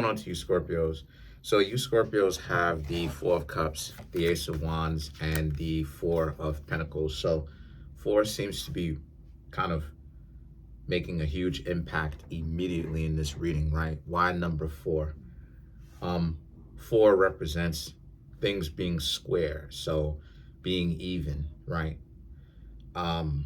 On to you, Scorpios. So you Scorpios have the Four of Cups, the Ace of Wands, and the Four of Pentacles. So four seems to be kind of making a huge impact immediately in this reading, right? Why number four? Four represents things being square, so being even, right? Um,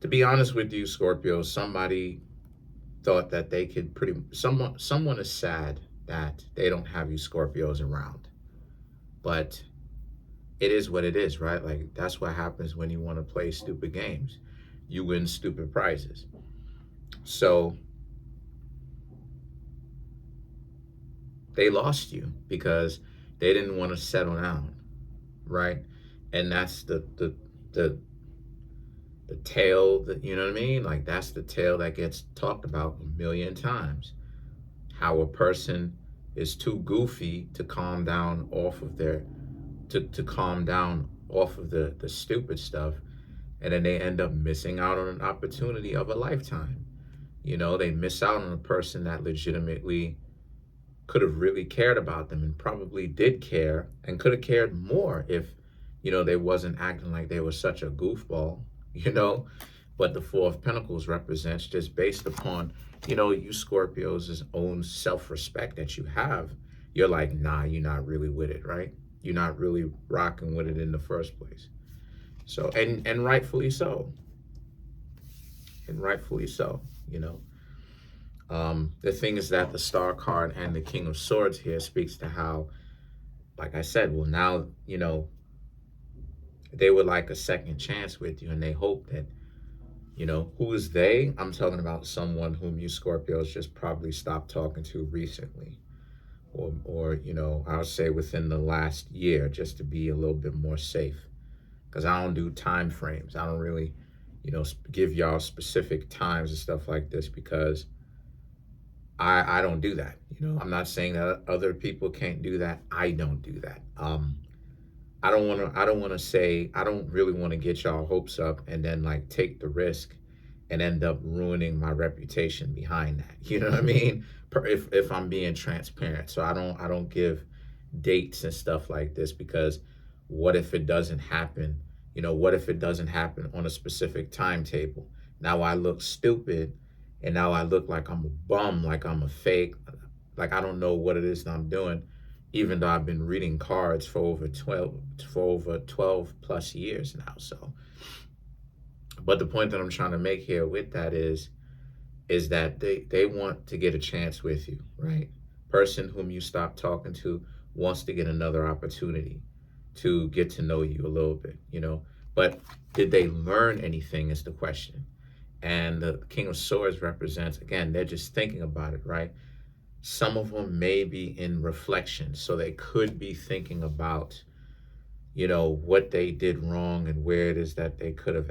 to be honest with you, Scorpio, somebody thought that they could someone is sad that they don't have you Scorpios around. But it is what it is, right? Like that's what happens when you want to play stupid games. You win stupid prizes. So they lost you because they didn't want to settle down, right? And that's the tale that, you know what I mean? Like that's the tale that gets talked about a million times. How a person is too goofy to calm down off of their to calm down off of the stupid stuff, and then they end up missing out on an opportunity of a lifetime. You know, they miss out on a person that legitimately could have really cared about them and probably did care and could have cared more if, you know, they wasn't acting like they were such a goofball, you know. But the Four of Pentacles represents just based upon, you know, you Scorpios' own self-respect that you have. You're like, nah, you're not really with it, right? You're not really rocking with it in the first place. So, and rightfully so. And rightfully so, you know. The thing is that the Star card and the King of Swords here speaks to how, like I said, well, now, you know, they would like a second chance with you, and they hope that, you know, who is they? I'm talking about someone whom you Scorpios just probably stopped talking to recently. Or you know, I would say within the last year, just to be a little bit more safe. Because I don't do time frames. I don't really, you know, give y'all specific times and stuff like this because I don't do that. You know, I'm not saying that other people can't do that. I don't do that. I don't want to say, I don't really want to get y'all hopes up and then like take the risk and end up ruining my reputation behind that. You know what I mean? If I'm being transparent. So I don't give dates and stuff like this because what if it doesn't happen? You know, what if it doesn't happen on a specific timetable? Now I look stupid and now I look like I'm a bum, like I'm a fake, like I don't know what it is that I'm doing, even though I've been reading cards for over 12 plus years now. So, but the point that I'm trying to make here with that is that they want to get a chance with you, right? Person whom you stop talking to wants to get another opportunity to get to know you a little bit, you know. But did they learn anything is the question. And the King of Swords represents, again, they're just thinking about it, right? Some of them may be in reflection, so they could be thinking about, you know, what they did wrong and where it is that they could have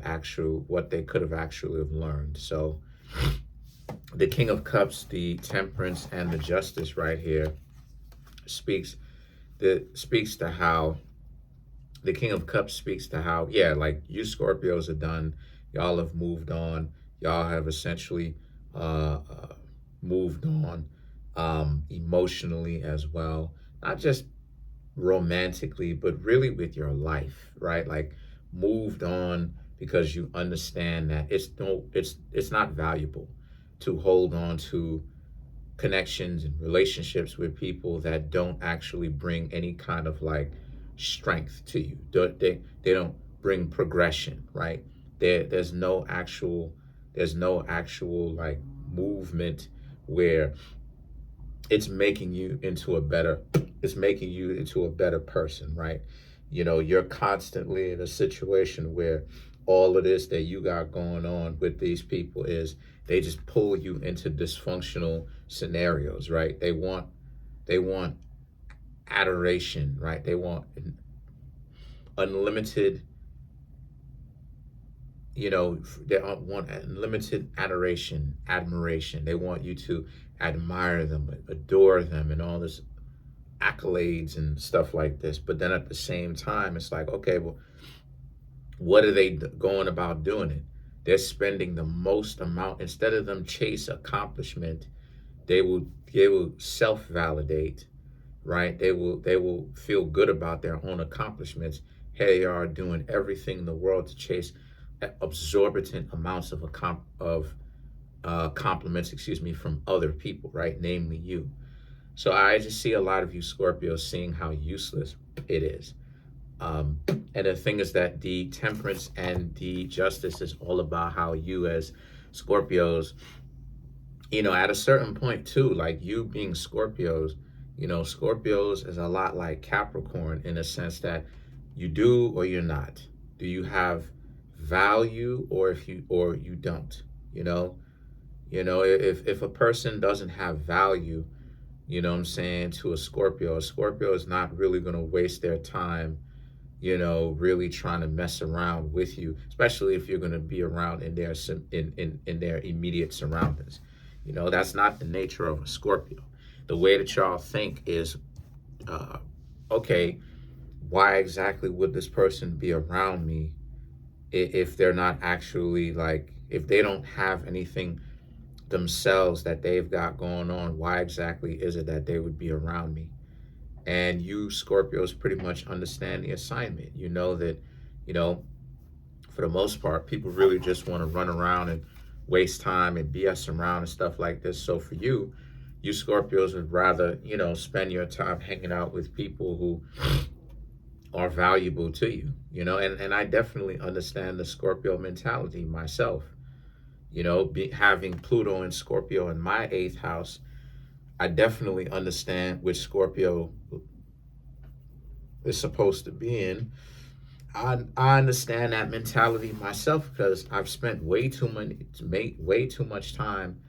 what they could have actually have learned. So the King of Cups, the Temperance, and the Justice right here speaks to how the King of Cups speaks to how, yeah, like you Scorpios are done. Y'all have moved on. Y'all have essentially moved on emotionally as well. Not just romantically, but really with your life, right? Like moved on because you understand that it's not valuable to hold on to connections and relationships with people that don't actually bring any kind of like strength to you. They don't bring progression, right? There's no actual like movement where it's making you into a better person, right? You know, you're constantly in a situation where all of this that you got going on with these people is they just pull you into dysfunctional scenarios, right? They want adoration, right? They want unlimited, you know, they want unlimited admiration. They want you to admire them, adore them, and all this accolades and stuff like this. But then at the same time, it's like, okay, well, what are they going about doing it? they're spending the most amount. Instead of them chase accomplishment, they will self-validate, right? They will feel good about their own accomplishments. Here they are doing everything in the world to chase absorbent amounts of compliments, excuse me, from other people, right? Namely you. So I just see a lot of you Scorpios seeing how useless it is. And the thing is that the temperance and the justice is all about how you as Scorpios, at a certain point too, like you being Scorpios, Scorpios is a lot like Capricorn in a sense that you do or you're not. Do you have value or you don't? If a person doesn't have value, what I'm saying, to a Scorpio is not really going to waste their time, really trying to mess around with you, especially if you're going to be around in their immediate surroundings. That's not the nature of a Scorpio. The way that y'all think is, okay, why exactly would this person be around me if they're not actually, like, if they don't have anything themselves that they've got going on? Why exactly is it that they would be around me? And you Scorpios pretty much understand the assignment. You know that, for the most part, people really just want to run around and waste time and BS around and stuff like this. So for you Scorpios would rather, spend your time hanging out with people who are valuable to you, and I definitely understand the Scorpio mentality myself. Having Pluto and Scorpio in my 8th house, I definitely understand which Scorpio is supposed to be in. I understand that mentality myself because I've spent way too much time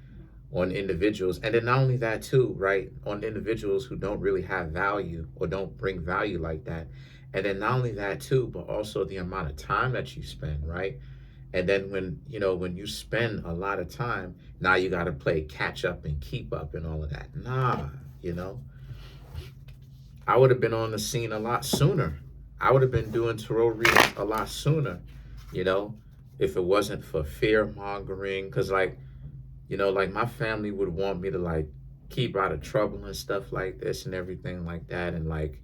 on individuals, and then not only that too, right, on individuals who don't really have value or don't bring value like that, and then not only that too, but also the amount of time that you spend, right? And then when you spend a lot of time, now you got to play catch up and keep up and all of that. I would have been on the scene a lot sooner. I would have been doing tarot readings a lot sooner, if it wasn't for fear mongering. Because like my family would want me to like keep out of trouble and stuff like this and everything like that. And like,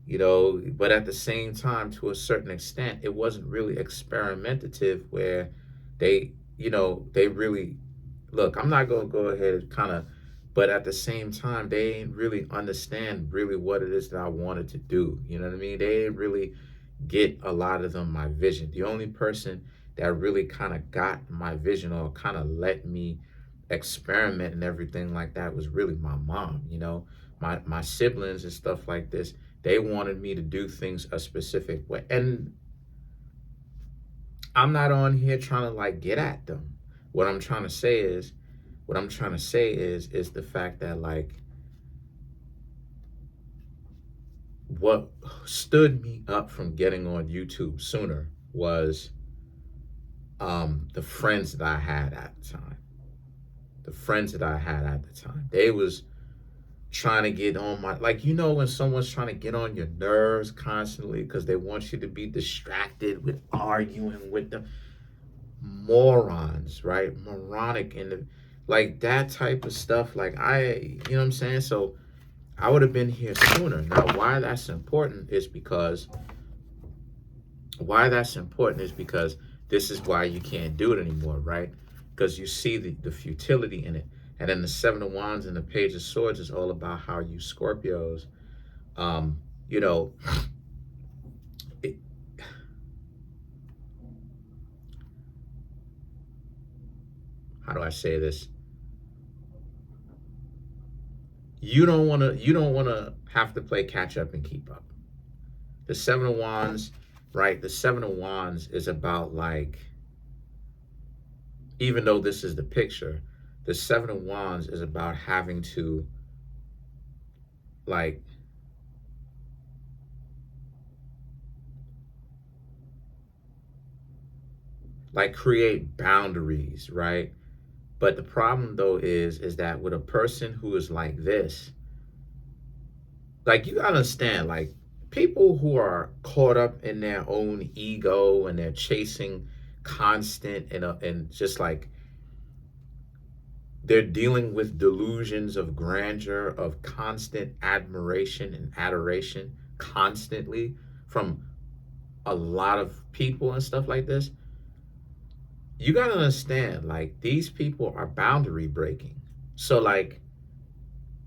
but at the same time, to a certain extent, it wasn't really experimentative where they really, look, I'm not going to go ahead and kind of, but at the same time, they didn't really understand really what it is that I wanted to do. You know what I mean? They didn't really get, a lot of them, my vision. The only person that really kind of got my vision or kind of let me experiment and everything like that was really my mom. My siblings and stuff like this, they wanted me to do things a specific way. And I'm not on here trying to like get at them. What I'm trying to say is the fact that like what stood me up from getting on YouTube sooner was the friends that I had at the time. They was trying to get on my, like, when someone's trying to get on your nerves constantly because they want you to be distracted with arguing with them. Morons, right? Moronic in the, like, that type of stuff. Like, you know what I'm saying? So I would have been here sooner. Now, why that's important is because this is why you can't do it anymore, right? Because you see the futility in it. And then the 7 of Wands and the Page of Swords is all about how you Scorpios, how do I say this? You don't want to have to play catch up and keep up. The 7 of Wands, right? The 7 of Wands is about, like, even though this is the picture, the 7 of Wands is about having to, like, create boundaries, right? But the problem though is that with a person who is like this, like, you gotta understand, like, people who are caught up in their own ego and they're chasing constant and just like they're dealing with delusions of grandeur, of constant admiration and adoration constantly from a lot of people and stuff like this. You got to understand, like, these people are boundary breaking. So, like,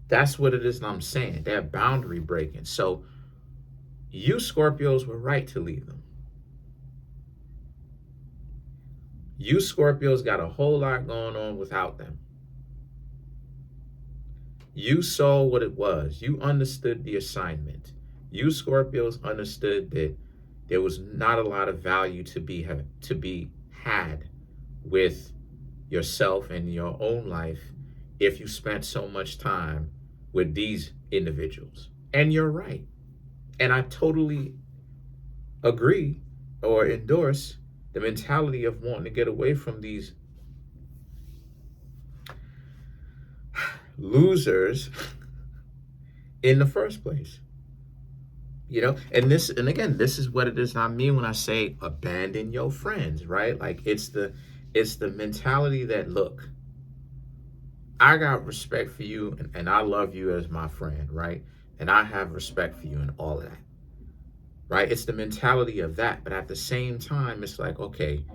that's what it is that I'm saying. They're boundary breaking. So, you Scorpios were right to leave them. You Scorpios got a whole lot going on without them. You saw what it was. You understood the assignment. You Scorpios understood that there was not a lot of value to be had with yourself and your own life if you spent so much time with these individuals. And you're right. And I totally agree or endorse the mentality of wanting to get away from these losers in the first place. You know, and again, this is what it is I mean when I say abandon your friends, right? Like it's the mentality that, look, I got respect for you and I love you as my friend, right? And I have respect for you and all of that. Right? It's the mentality of that. But at the same time, it's like, okay,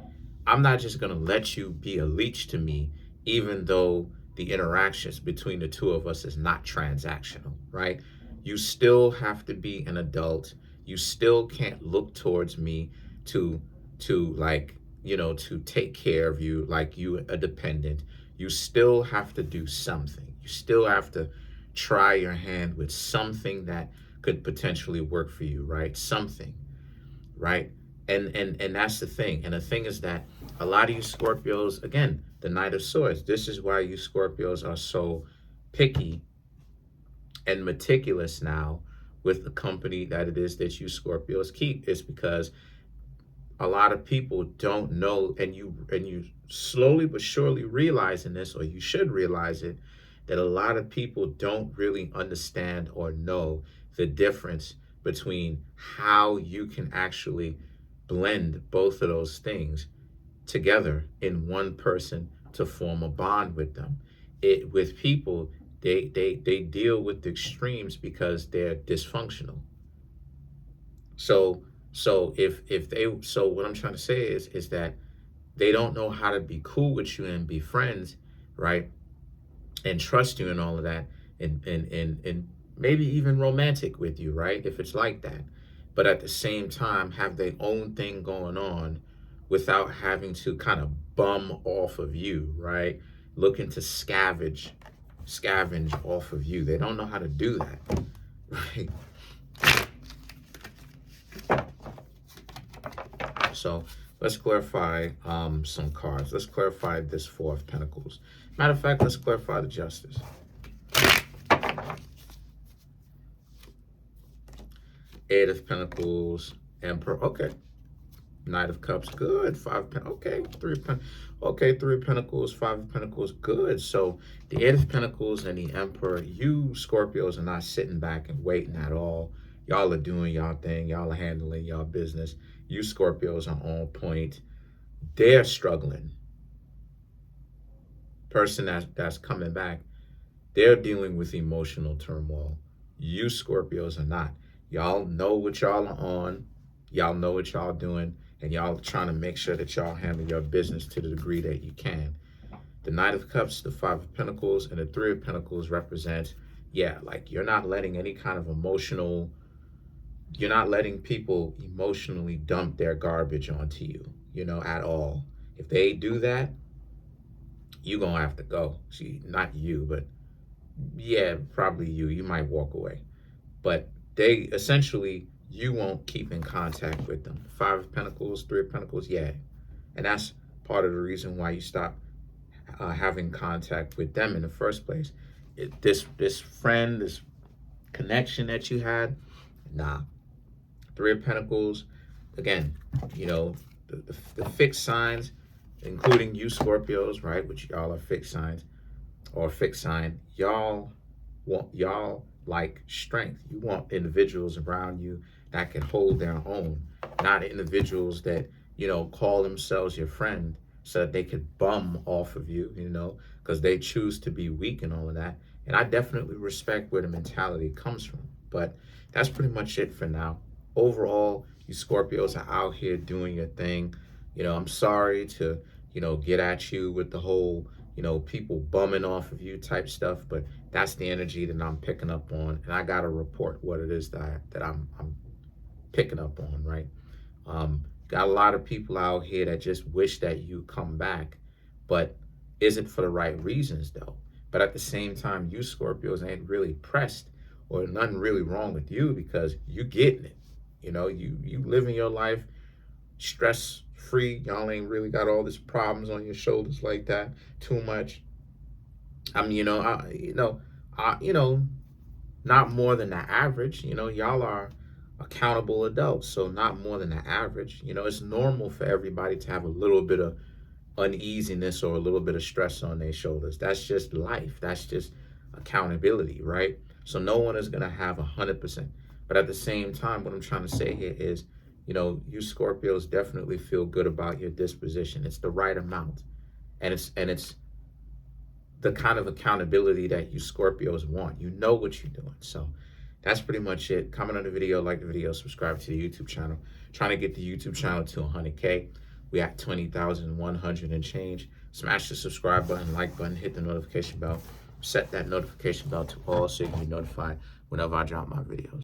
I'm not just going to let you be a leech to me, even though the interactions between the two of us is not transactional, right? You still have to be an adult. You still can't look towards me to like, you know, to take care of you like you a dependent. You still have to do something. You still have to try your hand with something that could potentially work for you, right? Something, right? And that's the thing. And the thing is that a lot of you Scorpios, again, the Knight of Swords, this is why you Scorpios are so picky and meticulous now with the company that it is that you Scorpios keep. It's because a lot of people don't know, and you slowly but surely realizing this, or you should realize it, that a lot of people don't really understand or know the difference between how you can actually blend both of those things together in one person to form a bond with them. With people, they deal with the extremes because they're dysfunctional. So what I'm trying to say is that they don't know how to be cool with you and be friends, right? And trust you and all of that, and maybe even romantic with you, right? If it's like that. But at the same time, have their own thing going on without having to kind of bum off of you, right? Looking to scavenge off of you. They don't know how to do that, right? So let's clarify some cards. Let's clarify this Four of Pentacles. Matter of fact, let's clarify the Justice. Eight of Pentacles, Emperor. Okay. Knight of Cups. Good. Five of Pentacles. Okay. Three of Pentacles, Five of Pentacles. Good. So the Eight of Pentacles and the Emperor, you Scorpios are not sitting back and waiting at all. Y'all are doing y'all thing. Y'all are handling y'all business. You Scorpios are on point. They're struggling. Person that's coming back, they're dealing with emotional turmoil. You Scorpios are not. Y'all know what y'all are on. Y'all know what y'all doing. And y'all trying to make sure that y'all handle your business to the degree that you can. The Knight of Cups, the Five of Pentacles, and the Three of Pentacles represent, yeah, like you're not letting any kind of you're not letting people emotionally dump their garbage onto you, you know, at all. If they do that, you're going to have to go. See, not you, but yeah, probably you. You might walk away. But they essentially, you won't keep in contact with them. Five of Pentacles, Three of Pentacles, yeah. And that's part of the reason why you stop having contact with them in the first place. This friend, this connection that you had, nah. Three of Pentacles, again, you know, the fixed signs, including you Scorpios, right, which y'all are fixed signs or fixed sign, y'all like strength. You want individuals around you that can hold their own, not individuals that, call themselves your friend so that they could bum off of you, because they choose to be weak and all of that. And I definitely respect where the mentality comes from. But that's pretty much it for now. Overall, you Scorpios are out here doing your thing. I'm sorry to, get at you with the whole, people bumming off of you type stuff, but that's the energy that I'm picking up on. And I got to report what it is that I'm picking up on, right? Got a lot of people out here that just wish that you come back, but isn't for the right reasons though. But at the same time, you Scorpios ain't really pressed or nothing really wrong with you because you getting it. You living your life stress free. Y'all ain't really got all these problems on your shoulders like that too much. I mean, not more than the average. Y'all are accountable adults, so not more than the average. It's normal for everybody to have a little bit of uneasiness or a little bit of stress on their shoulders. That's just life. That's just accountability, right? So no one is gonna have 100%. But at the same time, what I'm trying to say here is, you Scorpios definitely feel good about your disposition. It's the right amount, and it's the kind of accountability that you Scorpios want. You know what you're doing. So that's pretty much it. Comment on the video, like the video, subscribe to the YouTube channel. Trying to get the YouTube channel to 100K. We at 20,100 and change. Smash the subscribe button, like button, hit the notification bell. Set that notification bell to all so you can be notified whenever I drop my videos.